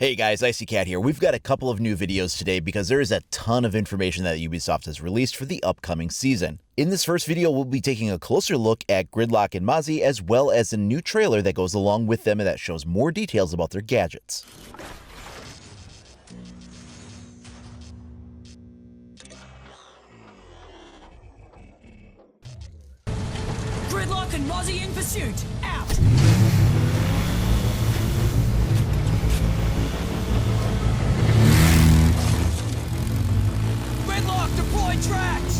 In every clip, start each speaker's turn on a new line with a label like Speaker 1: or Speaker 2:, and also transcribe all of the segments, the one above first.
Speaker 1: Hey guys, IcyCat here. We've got a couple of new videos today because there is a ton of information that Ubisoft has released for the upcoming season. In this first video, we'll be taking a closer look at Gridlock and Mozzie, as well as a new trailer that goes along with them and that shows more details about their gadgets.
Speaker 2: Gridlock and Mozzie in pursuit! Out! Gridlock, deploy tracks!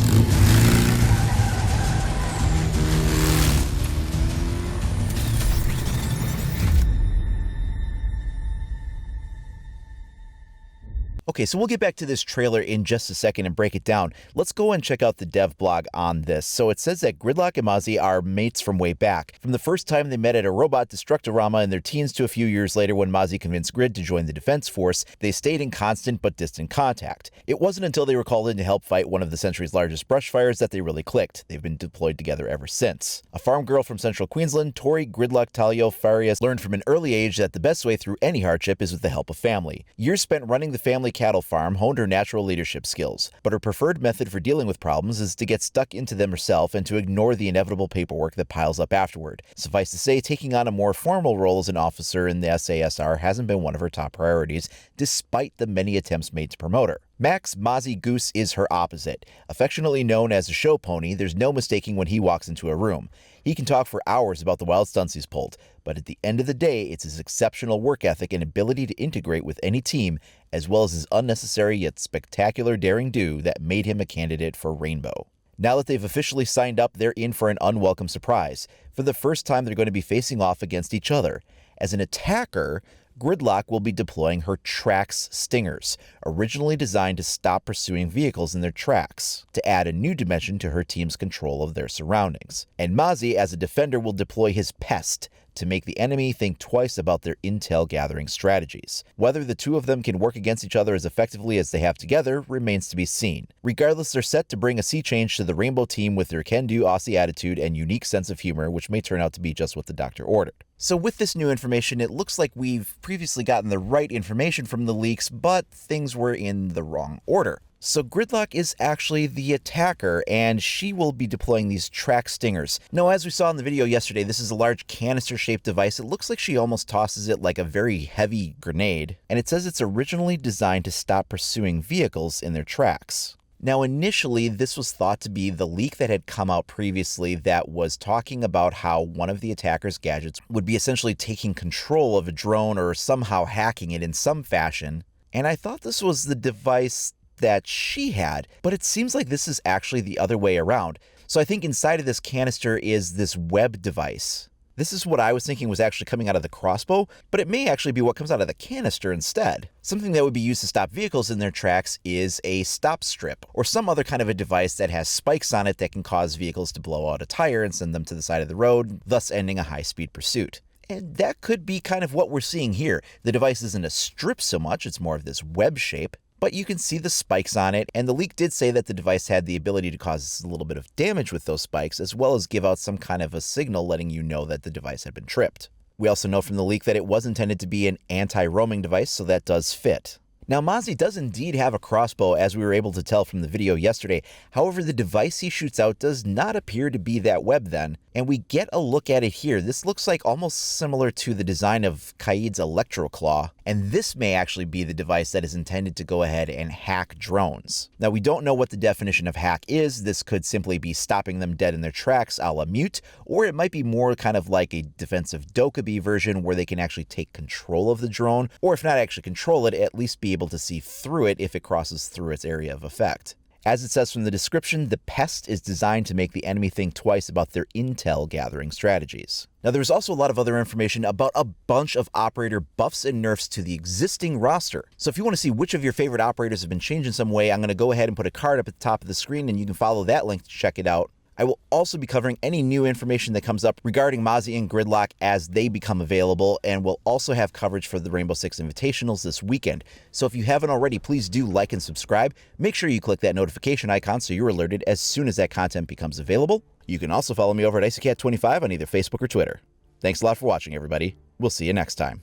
Speaker 1: Okay, so we'll get back to this trailer in just a second and break it down. Let's go and check out the dev blog on this. So it says that Gridlock and Mozzie are mates from way back. From the first time they met at a robot Destructorama in their teens to a few years later when Mozzie convinced Grid to join the Defense Force, they stayed in constant but distant contact. It wasn't until they were called in to help fight one of the century's largest brush fires that they really clicked. They've been deployed together ever since. A farm girl from central Queensland, Tori Gridlock Talio Farias learned from an early age that the best way through any hardship is with the help of family. Years spent running the family cattle farm honed her natural leadership skills, but her preferred method for dealing with problems is to get stuck into them herself and to ignore the inevitable paperwork that piles up afterward. Suffice to say, taking on a more formal role as an officer in the SASR hasn't been one of her top priorities, despite the many attempts made to promote her. Max Mozzie Goose is her opposite. Affectionately known as a show pony, there's no mistaking when he walks into a room. He can talk for hours about the wild stunts he's pulled, but at the end of the day, it's his exceptional work ethic and ability to integrate with any team, as well as his unnecessary yet spectacular daring-do that made him a candidate for Rainbow. Now that they've officially signed up, they're in for an unwelcome surprise. For the first time, they're going to be facing off against each other. As an attacker, Gridlock will be deploying her Tracks Stingers, originally designed to stop pursuing vehicles in their tracks, to add a new dimension to her team's control of their surroundings. And Mozzie, as a defender, will deploy his Pest, to make the enemy think twice about their intel gathering strategies. Whether the two of them can work against each other as effectively as they have together remains to be seen. Regardless, they're set to bring a sea change to the Rainbow team with their can-do Aussie attitude and unique sense of humor, which may turn out to be just what the doctor ordered. So with this new information, it looks like we've previously gotten the right information from the leaks, but things were in the wrong order. So Gridlock is actually the attacker, and she will be deploying these Track Stingers. Now, as we saw in the video yesterday, this is a large canister-shaped device. It looks like she almost tosses it like a very heavy grenade, and it says it's originally designed to stop pursuing vehicles in their tracks. Now, initially, this was thought to be the leak that had come out previously that was talking about how one of the attacker's gadgets would be essentially taking control of a drone or somehow hacking it in some fashion, and I thought this was the device that she had, but it seems like this is actually the other way around. So I think inside of this canister is this web device. This is what I was thinking was actually coming out of the crossbow, but it may actually be what comes out of the canister instead. Something that would be used to stop vehicles in their tracks is a stop strip, or some other kind of a device that has spikes on it that can cause vehicles to blow out a tire and send them to the side of the road, thus ending a high-speed pursuit. And that could be kind of what we're seeing here. The device isn't a strip so much, it's more of this web shape. But you can see the spikes on it, and the leak did say that the device had the ability to cause a little bit of damage with those spikes, as well as give out some kind of a signal letting you know that the device had been tripped. We also know from the leak that it was intended to be an anti-roaming device, so that does fit. Now, Mozzie does indeed have a crossbow, as we were able to tell from the video yesterday. However, the device he shoots out does not appear to be that web then, and we get a look at it here. This looks like almost similar to the design of Kaid's Electroclaw, and this may actually be the device that is intended to go ahead and hack drones. Now, we don't know what the definition of hack is. This could simply be stopping them dead in their tracks a la Mute, or it might be more kind of like a defensive Dokkaebi version where they can actually take control of the drone, or if not actually control it, at least be able to see through it if it crosses through its area of effect. As it says from the description, the Pest is designed to make the enemy think twice about their intel gathering strategies. Now, there's also a lot of other information about a bunch of operator buffs and nerfs to the existing roster. So if you want to see which of your favorite operators have been changed in some way, I'm going to go ahead and put a card up at the top of the screen and you can follow that link to check it out. I will also be covering any new information that comes up regarding Mozzie and Gridlock as they become available, and we'll also have coverage for the Rainbow Six Invitationals this weekend. So if you haven't already, please do like and subscribe. Make sure you click that notification icon so you're alerted as soon as that content becomes available. You can also follow me over at IcyCat25 on either Facebook or Twitter. Thanks a lot for watching, everybody. We'll see you next time.